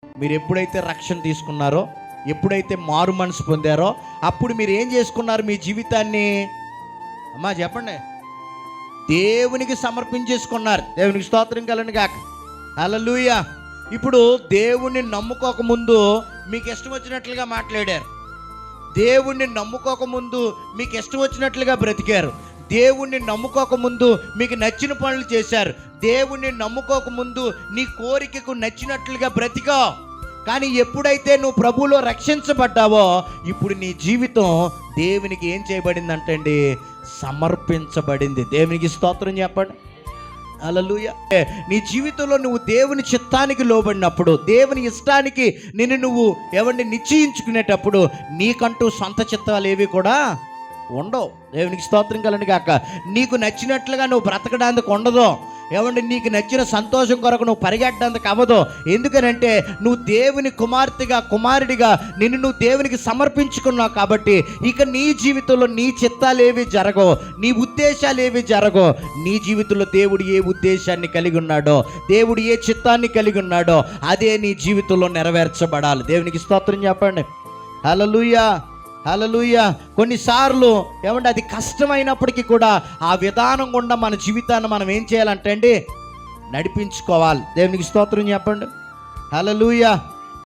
మీరు ఎప్పుడైతే రక్షణ తీసుకున్నారో, ఎప్పుడైతే మారు మనసు పొందారో, అప్పుడు మీరు ఏం చేసుకున్నారు? మీ జీవితాన్ని అమ్మా చెప్పండి, దేవునికి సమర్పించేసుకున్నారు. దేవునికి స్తోత్రం కలను గాక. హల్లెలూయా. ఇప్పుడు దేవుణ్ణి నమ్ముకోకముందు మీకు ఇష్టం వచ్చినట్లుగా మాట్లాడారు. దేవుణ్ణి నమ్ముకోకముందు మీకు ఇష్టం వచ్చినట్లుగా బ్రతికారు. దేవుణ్ణి నమ్ముకోకముందు మీకు నచ్చిన పనులు చేశారు. దేవుణ్ణి నమ్ముకోకముందు నీ కోరికకు నచ్చినట్లుగా బ్రతికా. కానీ ఎప్పుడైతే నువ్వు ప్రభువులో రక్షించబడ్డావో, ఇప్పుడు నీ జీవితం దేవునికి ఏం చేయబడింది అండి? సమర్పించబడింది. దేవునికి స్తోత్రం చెప్పండి. హల్లెలూయా. నీ జీవితంలో నువ్వు దేవుని చిత్తానికి లోబడినప్పుడు, దేవుని ఇష్టానికి నువ్వు నిశ్చయించుకునేటప్పుడు నీకంటూ సొంత చిత్తాలు ఏవి కూడా ఉండవు. దేవునికి స్తోత్రం కలను గాక. నీకు నచ్చినట్లుగా నువ్వు బ్రతకడానికి ఉండదు. నీకు నచ్చిన సంతోషం కొరకు నువ్వు పరిగెట్టడానికి అవ్వదు. ఎందుకనంటే నువ్వు దేవుని కుమార్తెగా, కుమారుడిగా నువ్వు దేవునికి సమర్పించుకున్నావు. కాబట్టి ఇక నీ జీవితంలో నీ చిత్తాలు ఏవి జరగవు, నీ ఉద్దేశాలు ఏవి జరగవు. నీ జీవితంలో దేవుడు ఏ ఉద్దేశాన్ని కలిగి ఉన్నాడో, దేవుడు ఏ చిత్తాన్ని కలిగి ఉన్నాడో అదే నీ జీవితంలో నెరవేర్చబడాలి. దేవునికి స్తోత్రం చెప్పండి. హల్లెలూయా, హల్లెలూయా. కొన్నిసార్లు అది కష్టమైనప్పటికీ కూడా ఆ విధానం గుండా మన జీవితాన్ని మనం ఏం చేయాలంటే నడిపించుకోవాలి. దేవునికి స్తోత్రం చెప్పండి. హల్లెలూయా.